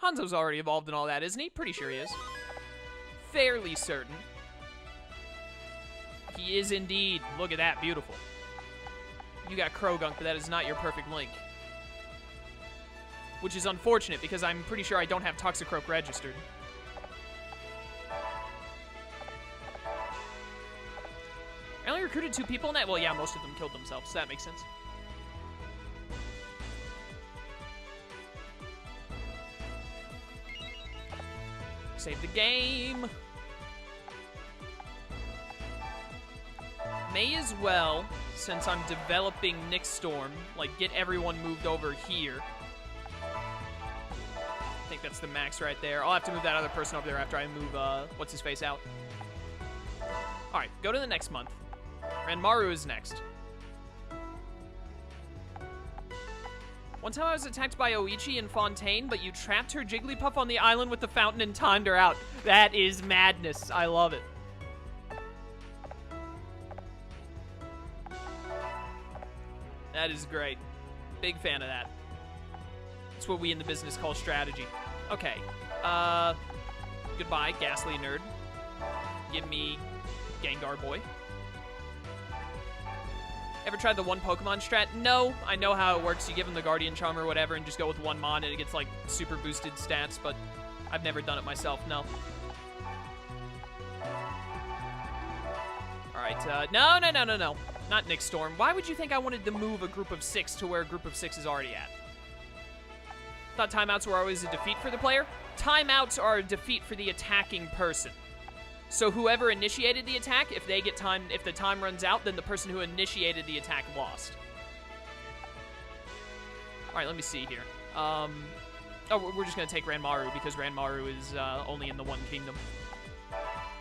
Hanzo's already evolved and all that, isn't he? Pretty sure he is. Fairly certain. He is indeed. Look at that. Beautiful. You got Krogunk, but that is not your perfect link. Which is unfortunate, because I'm pretty sure I don't have Toxicroak registered. I only recruited 2 people in that? Well, yeah, most of them killed themselves, so that makes sense. Save the game. May as well, since I'm developing Nick Storm, like, get everyone moved over here. I think that's the max right there. I'll have to move that other person over there after I move, what's-his-face out. Alright, go to the next month. Ranmaru is next. One time I was attacked by Oichi in Fontaine, but you trapped her Jigglypuff on the island with the fountain and timed her out. That is madness. I love it. That is great. Big fan of that. That's what we in the business call strategy. Okay. Goodbye, Ghastly Nerd. Give me Gengar Boy. Ever tried the one Pokemon strat? No, I know how it works. You give him the Guardian Charm or whatever and just go with one Mon and it gets, like, super boosted stats, but I've never done it myself, no. Alright, no. Not Nick Storm. Why would you think I wanted to move a group of 6 to where a group of 6 is already at? Thought timeouts were always a defeat for the player? Timeouts are a defeat for the attacking person. So whoever initiated the attack, if they get time, if the time runs out, then the person who initiated the attack lost. All right, let me see here. Oh, we're just gonna take Ranmaru because Ranmaru is only in the one kingdom,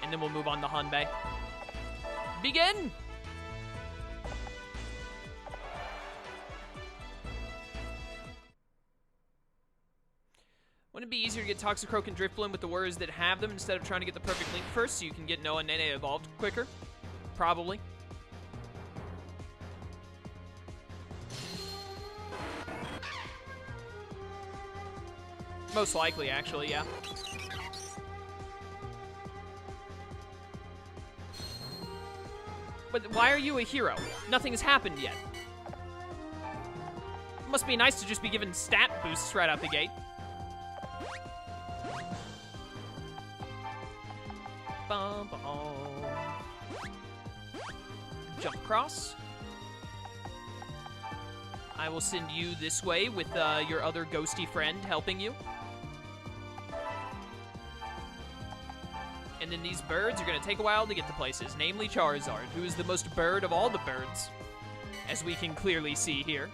and then we'll move on to Hanbei. Begin. Wouldn't it be easier to get Toxicroak and Drifblim with the warriors that have them instead of trying to get the perfect link first so you can get Noah and Nene evolved quicker? Probably. Most likely, actually, yeah. But why are you a hero? Nothing has happened yet. Must be nice to just be given stat boosts right out the gate. Jump across. I will send you this way with your other ghosty friend helping you. And then these birds are going to take a while to get to places, namely Charizard, who is the most bird of all the birds, as we can clearly see here.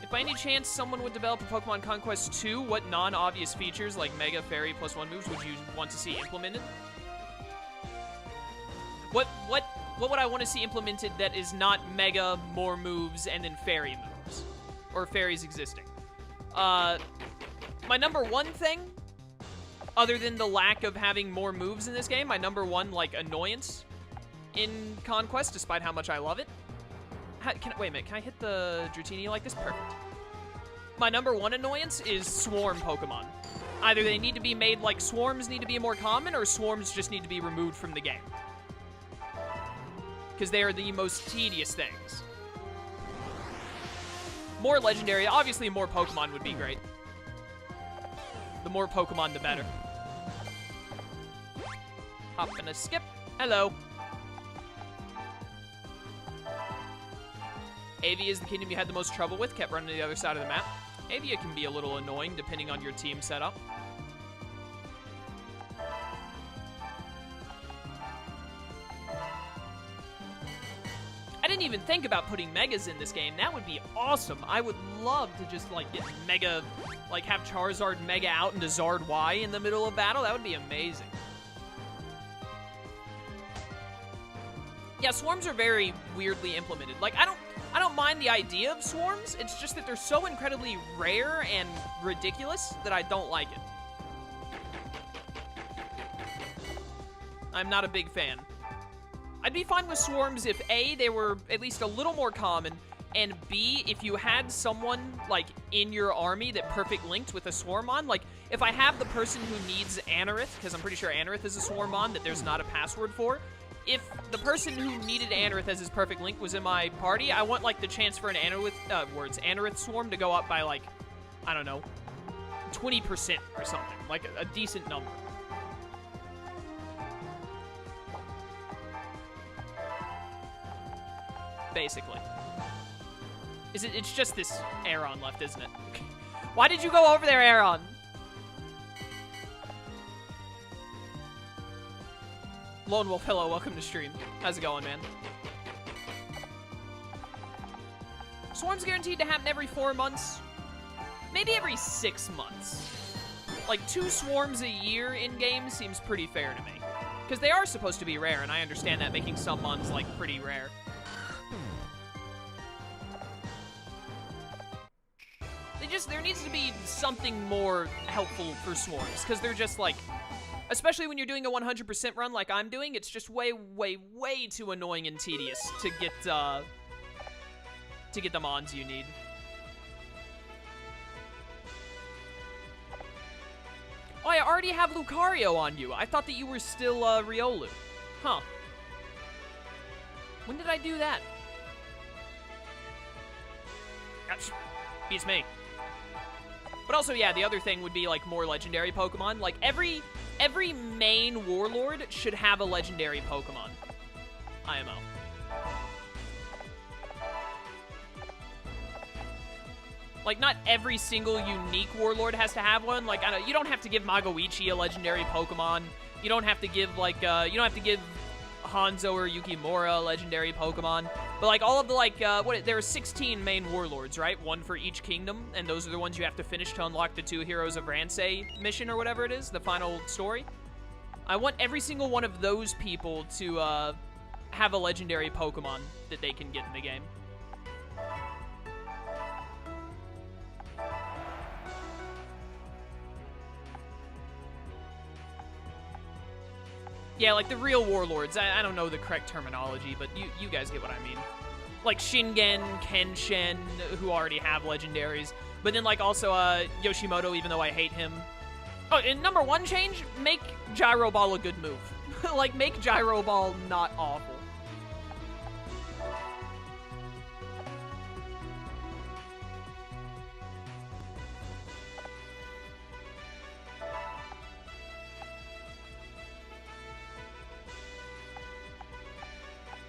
If by any chance someone would develop a Pokemon Conquest 2, what non-obvious features like Mega, Fairy, +1 moves would you want to see implemented? What would I want to see implemented that is not Mega, more moves, and then Fairy moves? Or Fairies existing? My number one thing, other than the lack of having more moves in this game, my number one, like, annoyance in Conquest, despite how much I love it. Wait a minute, can I hit the Dratini like this? Perfect. My number one annoyance is swarm Pokemon. Either they need to be made like swarms need to be more common, or swarms just need to be removed from the game. Because they are the most tedious things. More legendary, obviously more Pokemon would be great. The more Pokemon, the better. Hop and a skip. Hello. Eevee is the kingdom you had the most trouble with, kept running to the other side of the map. Eevee can be a little annoying depending on your team setup. I didn't even think about putting Megas in this game. That would be awesome. I would love to just, like, get Mega, like, have Charizard Mega out into Zard Y in the middle of battle. That would be amazing. Yeah, swarms are very weirdly implemented. Like, I don't mind the idea of swarms. It's just that they're so incredibly rare and ridiculous that I don't like it. I'm not a big fan. I'd be fine with swarms if A, they were at least a little more common, and B, if you had someone, like, in your army that perfect linked with a swarm on, like, if I have the person who needs Anorith, because I'm pretty sure Anorith is a swarm on that there's not a password for, if the person who needed Anorith as his perfect link was in my party, I want, like, the chance for an Anorith swarm to go up by, like, I don't know, 20% or something, like a decent number. Basically. It's just this Aeron left, isn't it? Why did you go over there, Aeron? Lone Wolf, hello, welcome to stream. How's it going, man? Swarms guaranteed to happen every 4 months. Maybe every 6 months. Like, 2 swarms a year in-game seems pretty fair to me. Because they are supposed to be rare, and I understand that making some mons, like, pretty rare. There needs to be something more helpful for swarms, because they're just, like, especially when you're doing a 100% run like I'm doing, it's just way, way, way too annoying and tedious to get the mons you need. Oh, I already have Lucario on you. I thought that you were still, Riolu. Huh. When did I do that? That's beats me. But also, yeah, the other thing would be, like, more legendary Pokemon. Like, every main Warlord should have a legendary Pokemon. IMO. Like, not every single unique Warlord has to have one. Like, I don't, you don't have to give Magoichi a legendary Pokemon. You don't have to give, like, you don't have to give Hanzo or Yukimura a legendary Pokemon. But, like, all of the, like, there are 16 main Warlords, right? 1 for each kingdom, and those are the ones you have to finish to unlock the 2 Heroes of Ransei mission or whatever it is, the final story. I want every single one of those people to, have a legendary Pokemon that they can get in the game. Yeah, like the real Warlords. I don't know the correct terminology, but you guys get what I mean. Like Shingen, Kenshin, who already have legendaries. But then like also Yoshimoto, even though I hate him. Oh, and number 1 change, make Gyro Ball a good move. Like, make Gyro Ball not awful.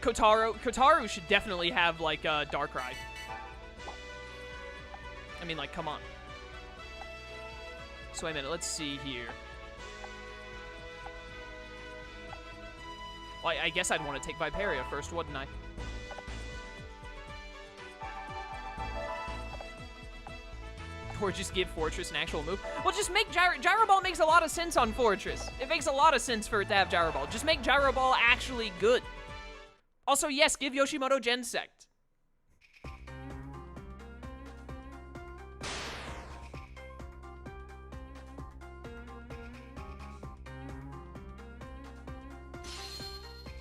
Kotaru should definitely have, like, Darkrai. I mean, like, come on. So, wait a minute, let's see here. Well, I guess I'd want to take Viperia first, wouldn't I? Or just give Fortress an actual move. Well, just make Gyro Ball makes a lot of sense on Fortress. It makes a lot of sense for it to have Gyro Ball. Just make Gyro Ball actually good. Also, yes, give Yoshimoto Gensect.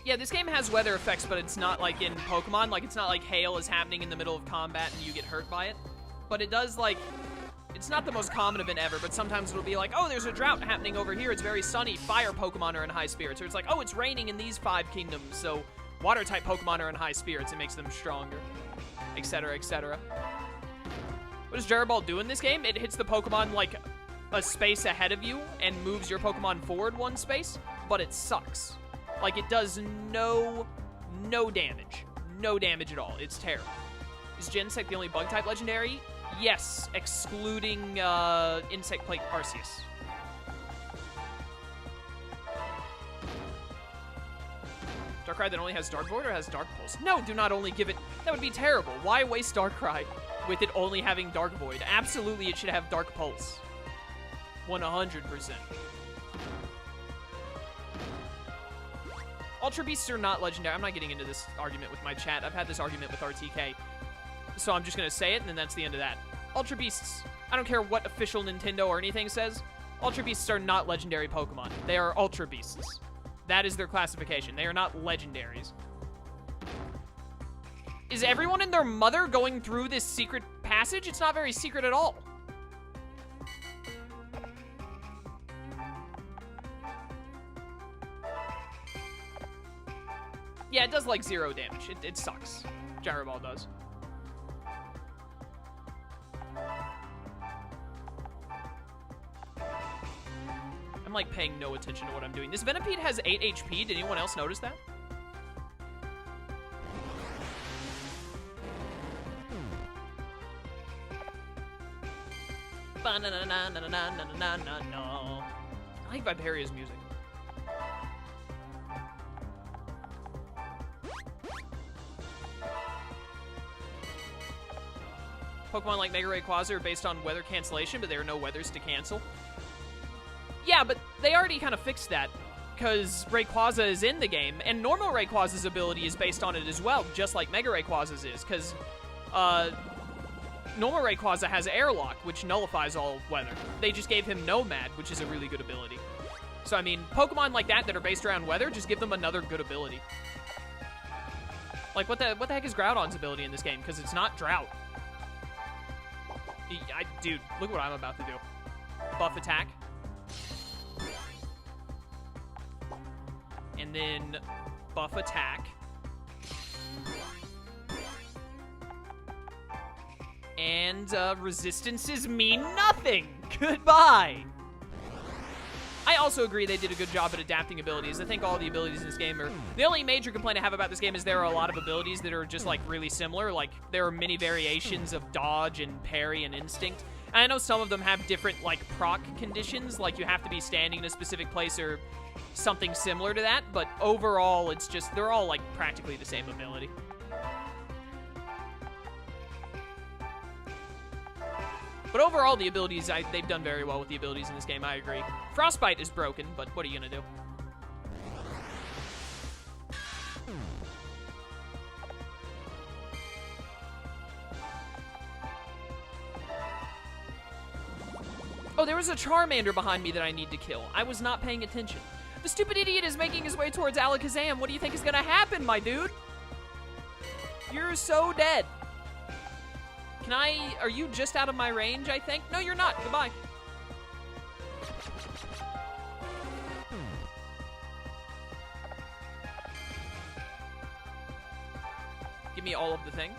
Yeah, this game has weather effects, but it's not like in Pokemon. Like, it's not like hail is happening in the middle of combat and you get hurt by it. But it does, like, it's not the most common event ever, but sometimes it'll be like, oh, there's a drought happening over here. It's very sunny. Fire Pokemon are in high spirits. Or it's like, oh, it's raining in these 5 kingdoms, so water-type Pokemon are in high spirits. It makes them stronger, etc., etc. What does Gyro Ball do in this game? It hits the Pokemon, like, a space ahead of you and moves your Pokemon forward 1 space, but it sucks. Like, it does no damage. No damage at all. It's terrible. Is Gensect the only Bug-type legendary? Yes, excluding, Insect Plate Arceus. Darkrai that only has Dark Void or has Dark Pulse? No, do not only give it... That would be terrible. Why waste Darkrai with it only having Dark Void? Absolutely, it should have Dark Pulse. 100%. Ultra Beasts are not legendary. I'm not getting into this argument with my chat. I've had this argument with RTK. So I'm just going to say it, and then that's the end of that. Ultra Beasts, I don't care what official Nintendo or anything says. Ultra Beasts are not legendary Pokemon. They are Ultra Beasts. That is their classification. They are not legendaries. Is everyone and their mother going through this secret passage? It's not very secret at all. Yeah, it does like 0 damage. It sucks. Gyro Ball does. I'm like paying no attention to what I'm doing. This Venipede has 8 HP. Did anyone else notice that? I like Viperia's music. Pokemon like Mega Rayquaza are based on weather cancellation, but there are no weathers to cancel. Yeah, but they already kind of fixed that, because Rayquaza is in the game, and normal Rayquaza's ability is based on it as well, just like Mega Rayquaza's is, because normal Rayquaza has Airlock, which nullifies all weather. They just gave him Nomad, which is a really good ability. So, I mean, Pokemon like that are based around weather, just give them another good ability. Like, what the heck is Groudon's ability in this game? Because it's not Drought. Dude, look what I'm about to do. Buff attack. And then buff attack. And resistances mean nothing. Goodbye. I also agree they did a good job at adapting abilities. I think all the abilities in this game are... The only major complaint I have about this game is there are a lot of abilities that are just, like, really similar. Like, there are many variations of dodge and parry and instinct. And I know some of them have different, like, proc conditions. Like, you have to be standing in a specific place or something similar to that. But overall, it's just... They're all, like, practically the same ability. But overall, the abilities, they've done very well with the abilities in this game, I agree. Frostbite is broken, but what are you gonna do? Oh, there was a Charmander behind me that I need to kill. I was not paying attention. The stupid idiot is making his way towards Alakazam. What do you think is gonna happen, my dude? You're so dead. Are you just out of my range, I think? No, you're not. Goodbye. Give me all of the things.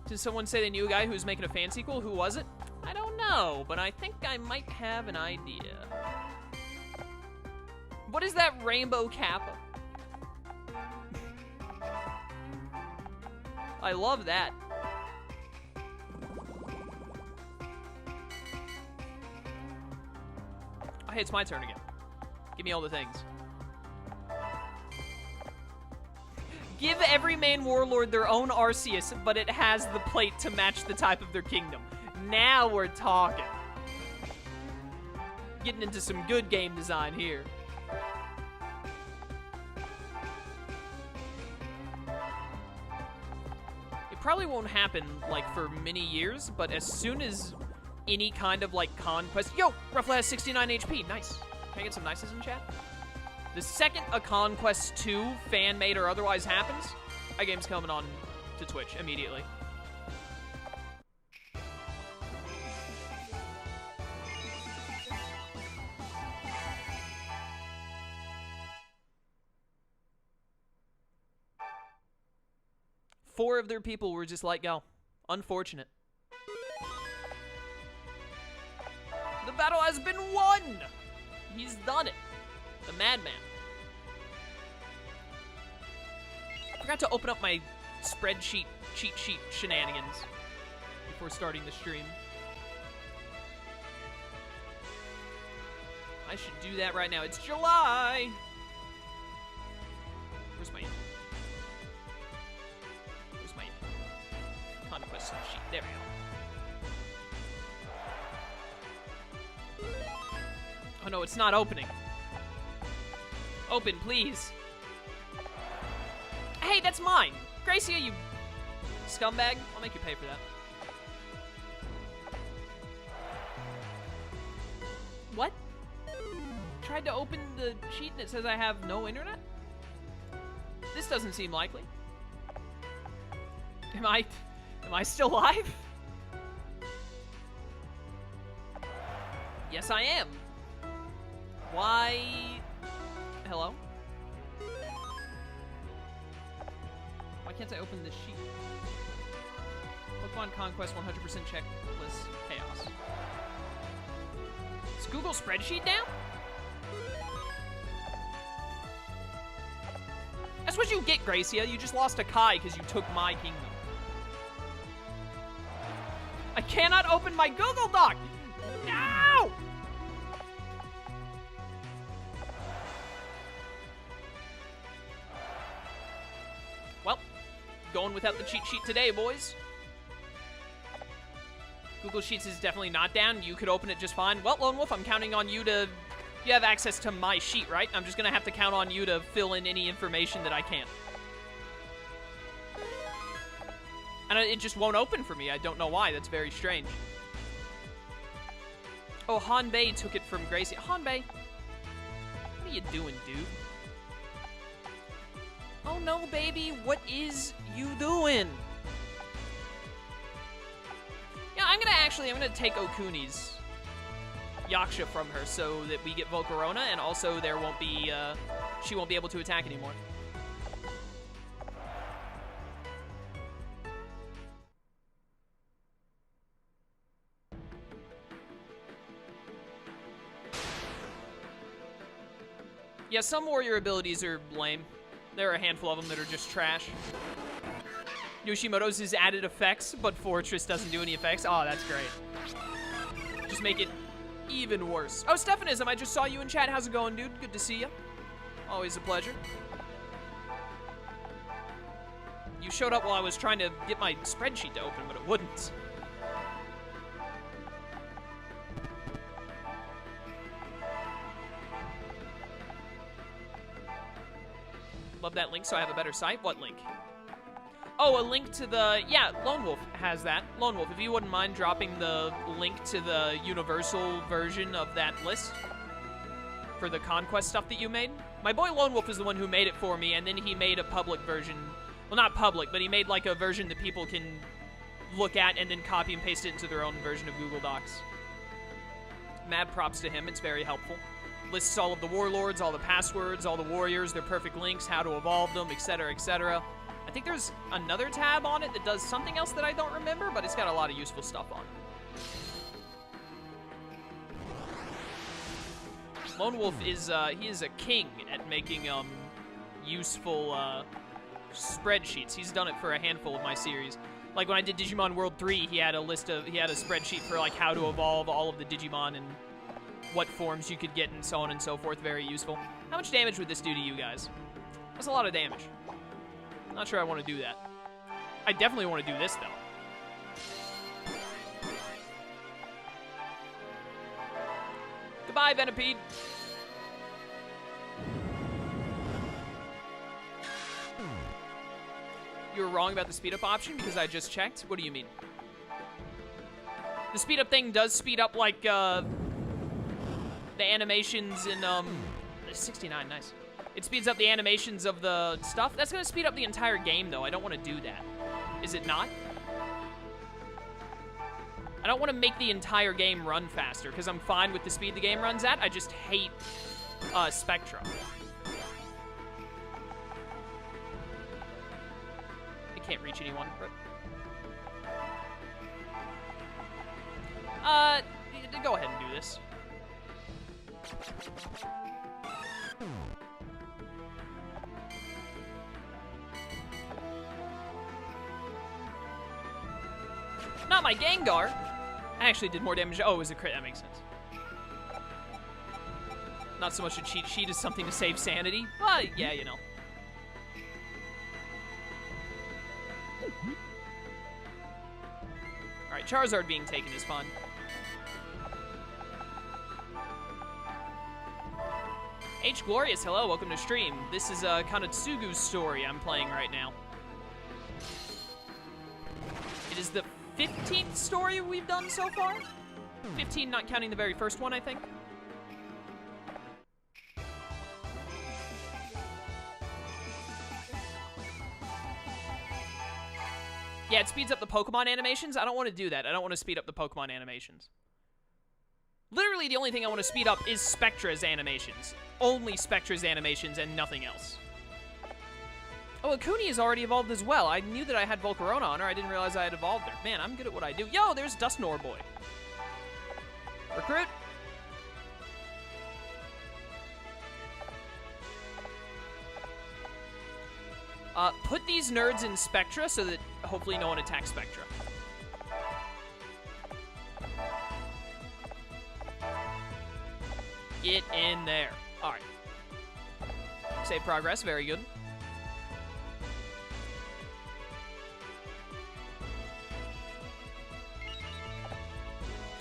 Did someone say they knew a guy who was making a fan sequel? Who was it? I don't know, but I think I might have an idea. What is that rainbow Kappa? I love that. Oh, hey, it's my turn again. Give me all the things. Give every main warlord their own Arceus, but it has the plate to match the type of their kingdom. Now we're talking. Getting into some good game design here. Probably won't happen, like, for many years, but as soon as any kind of, like, conquest... Yo! Ruffalo has 69 HP. Nice. Can I get some nices in chat? The second a Conquest 2, fan-made or otherwise, happens, that game's coming on to Twitch immediately. Four of their people were just let go. Unfortunate. The battle has been won! He's done it. The madman. I forgot to open up my spreadsheet, cheat sheet shenanigans before starting the stream. I should do that right now. It's July! Where's my... Conquest sheet. There we go. Oh no, it's not opening. Open, please. Hey, that's mine. Gracia, you scumbag. I'll make you pay for that. What? tried to open the sheet and it says I have no internet? This doesn't seem likely. Am I still live? Yes, I am. Why? Hello? Why can't I open this sheet? Pokemon Conquest 100% checklist chaos. Is Google Spreadsheet down? That's what you get, Gracia. You just lost a Kai because you took my kingdom. I cannot open my Google Doc! No! Well, going without the cheat sheet today, boys. Google Sheets is definitely not down. You could open it just fine. Well, Lone Wolf, I'm counting on you to... You have access to my sheet, right? I'm just gonna have to count on you to fill in any information that I can. And it just won't open for me. I don't know why. That's very strange. Oh, Hanbei took it from Gracie. Hanbei, what are you doing, dude? Oh no, baby, what is you doing? Yeah, I'm gonna take Okuni's Yaksha from her so that we get Volcarona, and also there won't be, she won't be able to attack anymore. Yeah, some warrior abilities are lame. There are a handful of them that are just trash. Yoshimoto's is added effects, but Fortress doesn't do any effects. Oh, that's great. Just make it even worse. Oh, Stephanism, I just saw you in chat. How's it going, dude? Good to see you. Always a pleasure. You showed up while I was trying to get my spreadsheet to open, but it wouldn't. Love that link so I have a better site. What link? Oh, a link to the... Yeah, Lone Wolf has that. Lone Wolf, if you wouldn't mind dropping the link to the universal version of that list for the Conquest stuff that you made. My boy Lone Wolf is the one who made it for me, and then he made a public version. Well, not public, but he made like a version that people can look at and then copy and paste it into their own version of Google Docs. Mad props to him. It's very helpful. Lists all of the warlords, all the passwords, all the warriors, their perfect links, how to evolve them, etc., etc. I think there's another tab on it that does something else that I don't remember, but it's got a lot of useful stuff on it. Lone Wolf is, he is a king at making, useful, spreadsheets. He's done it for a handful of my series. Like when I did Digimon World 3, he had a spreadsheet for, like, how to evolve all of the Digimon and what forms you could get and so on and so forth. Very useful. How much damage would this do to you guys? That's a lot of damage. Not sure I want to do that. I definitely want to do this, though. Goodbye, Venipede. You were wrong about the speed up option because I just checked. What do you mean? The speed up thing does speed up, like, the animations in, 69, nice. It speeds up the animations of the stuff. That's gonna speed up the entire game, though. I don't want to do that. Is it not? I don't want to make the entire game run faster, because I'm fine with the speed the game runs at. I just hate, Spectra. I can't reach anyone. Go ahead and do this. Not my Gengar. I actually did more damage. Oh, it was a crit. That makes sense. Not so much a cheat sheet as something to save sanity. Well, yeah, you know. Alright, Charizard being taken is fun. H. Glorious, hello, welcome to stream. This is Kanetsugu's story I'm playing right now. It is the 15th story we've done so far? 15 not counting the very first one, I think. Yeah, it speeds up the Pokemon animations. I don't want to do that. I don't want to speed up the Pokemon animations. Literally, the only thing I want to speed up is Spectra's animations. Only Spectra's animations and nothing else. Oh, Akuni is already evolved as well. I knew that I had Volcarona on her. I didn't realize I had evolved her. Man, I'm good at what I do. Yo, there's Dusknoir Boy. Recruit. Put these nerds in Spectra so that hopefully no one attacks Spectra. Get in there. All right. Save progress. Very good.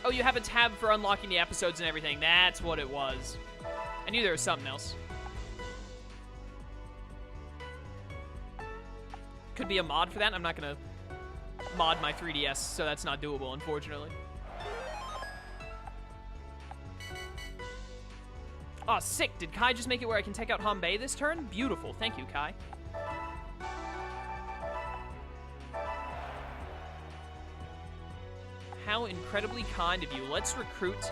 Oh, you have a tab for unlocking the episodes and everything. That's what it was. I knew there was something else. Could be a mod for that. I'm not going to mod my 3DS, so that's not doable, unfortunately. Oh, sick. Did Kai just make it where I can take out Hanbei this turn? Beautiful. Thank you, Kai. How incredibly kind of you. Let's recruit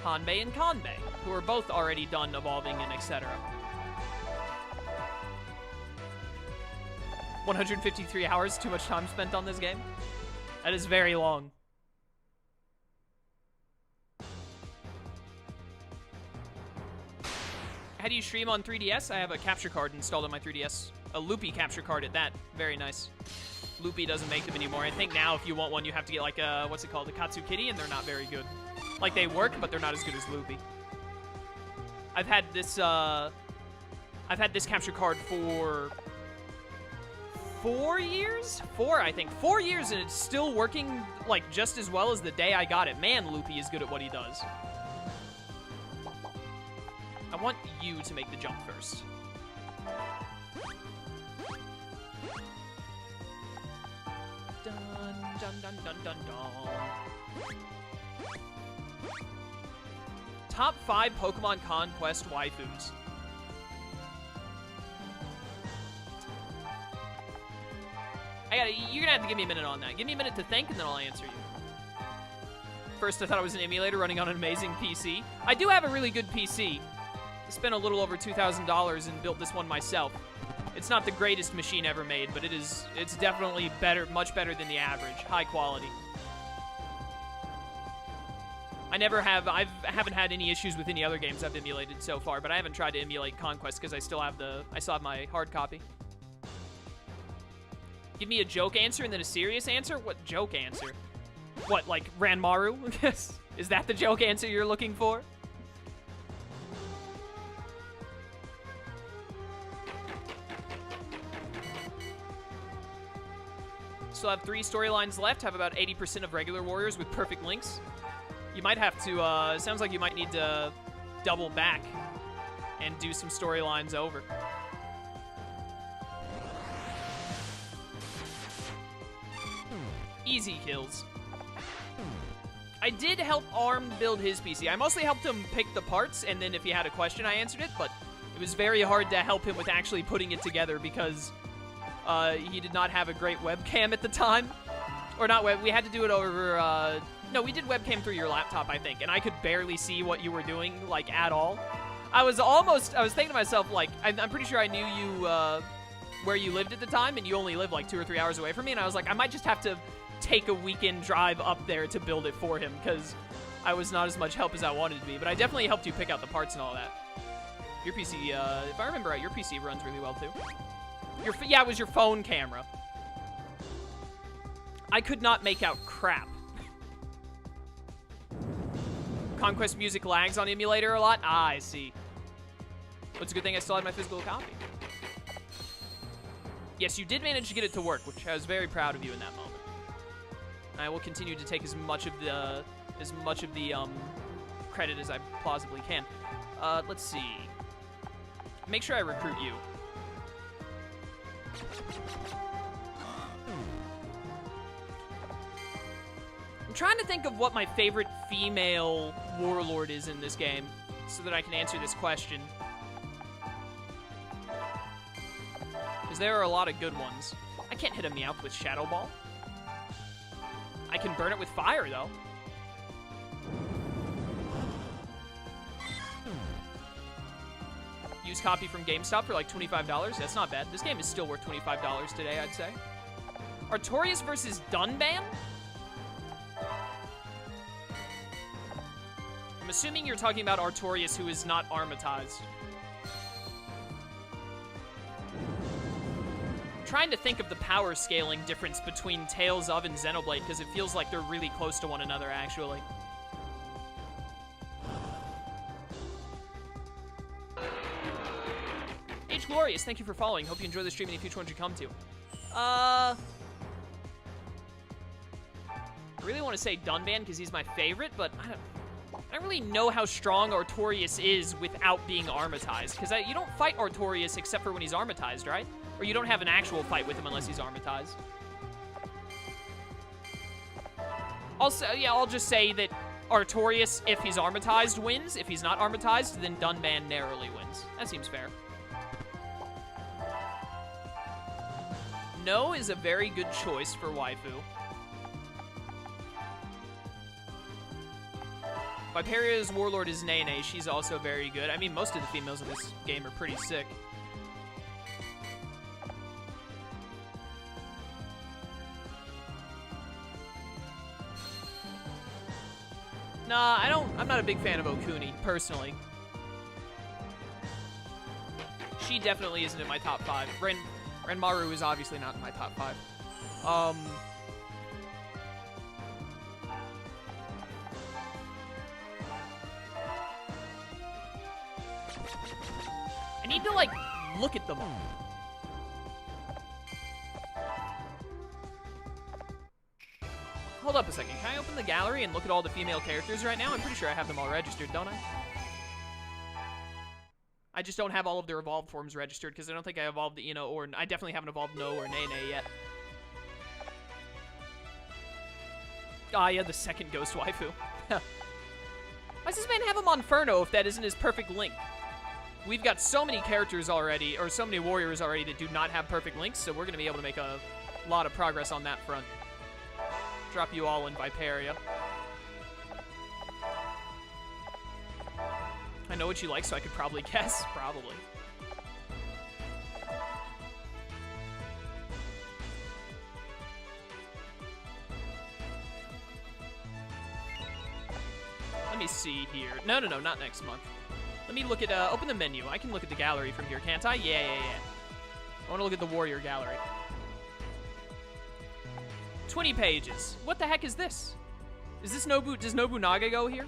Hanbei and Kanbei, who are both already done evolving and etc. 153 hours, too much time spent on this game. That is very long. How do you stream on 3DS? I have a capture card installed on my 3DS. A loopy capture card at that. Very nice. Loopy doesn't make them anymore. I think now if you want one, you have to get like a, what's it called? A Katsu Kitty, and they're not very good. Like, they work, but they're not as good as Loopy. I've had this capture card for 4 years? 4, I think. 4 years, and it's still working, like, just as well as the day I got it. Man, Loopy is good at what he does. I want you to make the jump first. Dun, dun, dun, dun, dun, dun. Top 5 Pokemon Conquest waifus. You're gonna have to give me a minute on that. Give me a minute to think, and then I'll answer you. First, I thought it was an emulator running on an amazing PC. I do have a really good PC. I spent a little over $2,000 and built this one myself. It's not the greatest machine ever made, but it's definitely better, much better than the average. High quality. I haven't had any issues with any other games I've emulated so far, but I haven't tried to emulate Conquest because I still have my hard copy. Give me a joke answer and then a serious answer? What joke answer? What, like Ranmaru? Is that the joke answer you're looking for? Still have 3 storylines left. Have about 80% of regular warriors with perfect links. You might have to, sounds like you might need to double back and do some storylines over. Easy kills. I did help Arm build his PC. I mostly helped him pick the parts, and then if he had a question, I answered it, but it was very hard to help him with actually putting it together because he did not have a great webcam at the time. Or not web, we had to do it over, no, we did webcam through your laptop, I think, and I could barely see what you were doing, like, at all. I was thinking to myself, like, I'm pretty sure I knew you, where you lived at the time, and you only lived, like, 2 or 3 hours away from me, and I was like, I might just have to take a weekend drive up there to build it for him, because I was not as much help as I wanted to be, but I definitely helped you pick out the parts and all that. Your PC, if I remember right, your PC runs really well, too. Yeah, it was your phone camera. I could not make out crap. Conquest music lags on emulator a lot? Ah, I see. But it's a good thing I still had my physical copy. Yes, you did manage to get it to work, which I was very proud of you in that moment. I will continue to take as much of the credit as I plausibly can. Let's see. Make sure I recruit you. I'm trying to think of what my favorite female warlord is in this game so that I can answer this question. Because there are a lot of good ones. I can't hit a Meowth with Shadow Ball. I can burn it with fire, though. Used copy from GameStop for like $25. That's not bad. This game is still worth $25 today, I'd say. Artorias versus Dunban? I'm assuming you're talking about Artorias, who is not armatized. I'm trying to think of the power scaling difference between Tales of and Xenoblade, because it feels like they're really close to one another, actually. H Glorious, thank you for following. Hope you enjoy the stream and the future ones you come to. I really want to say Dunban because he's my favorite, but I don't really know how strong Artorias is without being armatized, because you don't fight Artorias except for when he's armatized, right? Or you don't have an actual fight with him unless he's armatized. Also, yeah, I'll just say that Artorias, if he's armatized, wins. If he's not armatized, then Dunban narrowly wins. That seems fair. No is a very good choice for waifu. Viperia's Warlord is Nene. She's also very good. I mean, most of the females in this game are pretty sick. Nah, I'm not a big fan of Okuni, personally. She definitely isn't in my top 5. Renmaru is obviously not in my top 5. I need to, like, look at them. Hold up a second. Can I open the gallery and look at all the female characters right now? I'm pretty sure I have them all registered, don't I? I just don't have all of their evolved forms registered because I don't think I evolved the Ino or... I definitely haven't evolved No or Nene yet. Ah, yeah, the second Ghost Waifu. Why does this man have him on Inferno if that isn't his perfect link? We've got so many characters already, or so many warriors already that do not have perfect links, so we're going to be able to make a lot of progress on that front. Drop you all in Viperia. I know what you like, so I could probably guess. Probably. Let me see here. No, not next month. Let me look at, open the menu. I can look at the gallery from here, can't I? Yeah. I want to look at the warrior gallery. 20 pages. What the heck is this? Is this does Nobunaga go here?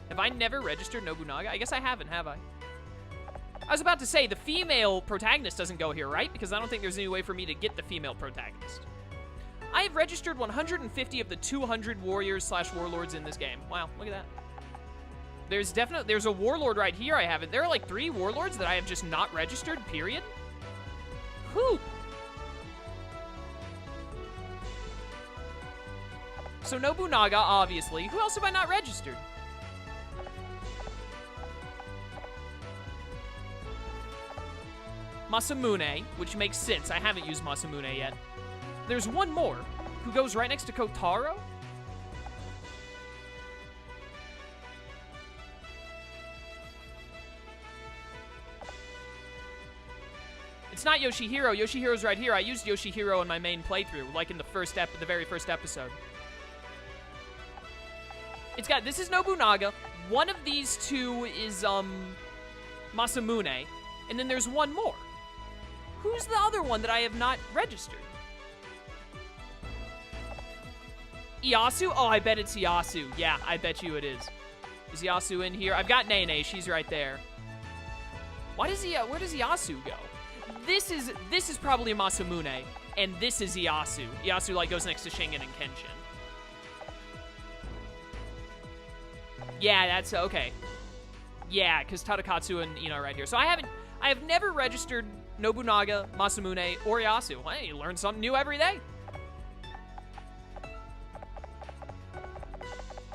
Have I never registered Nobunaga? I guess I haven't, have I? I was about to say, the female protagonist doesn't go here, right? Because I don't think there's any way for me to get the female protagonist. I have registered 150 of the 200 warriors / warlords in this game. Wow, look at that. There's a warlord right here I haven't. There are like 3 warlords that I have just not registered, period. Whew. So Nobunaga, obviously. Who else have I not registered? Masamune, which makes sense. I haven't used Masamune yet. There's one more, who goes right next to Kotaro? It's not Yoshihiro. Yoshihiro's right here. I used Yoshihiro in my main playthrough, like in the very first episode. This is Nobunaga. One of these 2 is, Masamune. And then there's one more. Who's the other one that I have not registered? Iyasu? Oh, I bet it's Iyasu. Yeah, I bet you it is. Is Iyasu in here? I've got Nene. She's right there. Where does Iyasu go? This is probably Masamune, and this is Iyasu. Iyasu, like, goes next to Shingen and Kenshin. Yeah, that's okay. Yeah, because Tadakatsu and Ino right here. So I have never registered Nobunaga, Masamune, or Iyasu. Well, you learn something new every day.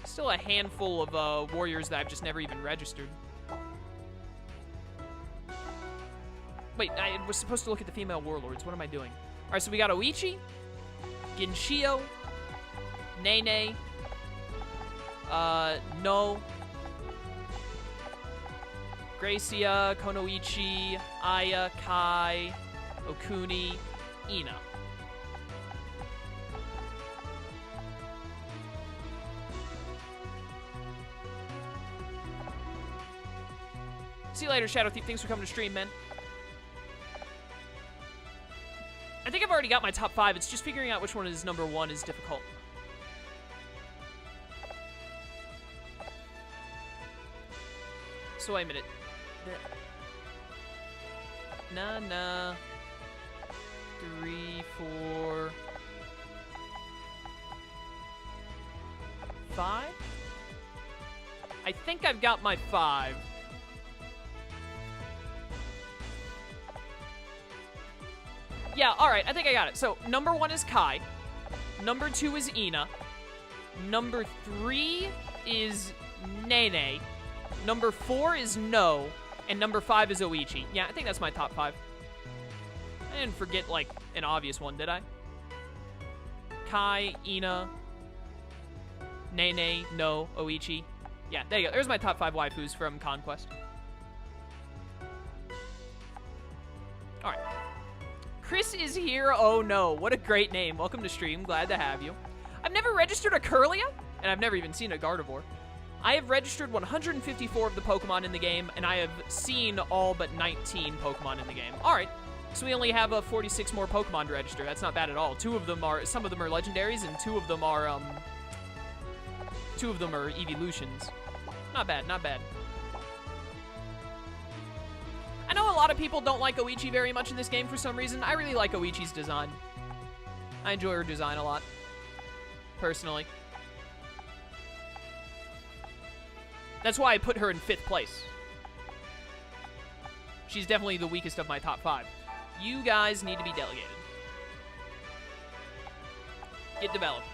Still a handful of warriors that I've just never even registered. Wait, I was supposed to look at the female warlords. What am I doing? All right, so we got Oichi. Ginshio, Nene, No, Gracia, Konoichi, Aya, Kai, Okuni, Ina. See you later, Shadow Thief. Thanks for coming to stream, man. I think I've already got my top 5. It's just figuring out which one is number 1 is difficult. So wait a minute. Nah. 3, 4, 5? I think I've got my 5. Yeah, alright, I think I got it. So, number 1 is Kai. Number 2 is Ina. Number 3 is Nene. Number 4 is No. And number 5 is Oichi. Yeah, I think that's my top 5. I didn't forget, like, an obvious one, did I? Kai, Ina, Nene, No, Oichi. Yeah, there you go. There's my top 5 waifus from Conquest. Alright. Chris is here. Oh no, what a great name. Welcome to stream. Glad to have you. I've never registered a Kirlia, and I've never even seen a Gardevoir. I have registered 154 of the Pokemon in the game, and I have seen all but 19 Pokemon in the game. Alright, so we only have 46 more Pokemon to register. That's not bad at all. Some of them are legendaries, and two of them are evolutions. Not bad, not bad. I know a lot of people don't like Oichi very much in this game for some reason. I really like Oichi's design. I enjoy her design a lot, personally. That's why I put her in 5th place. She's definitely the weakest of my top 5. You guys need to be delegated. Get developed.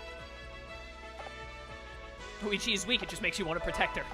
Oichi is weak, it just makes you want to protect her.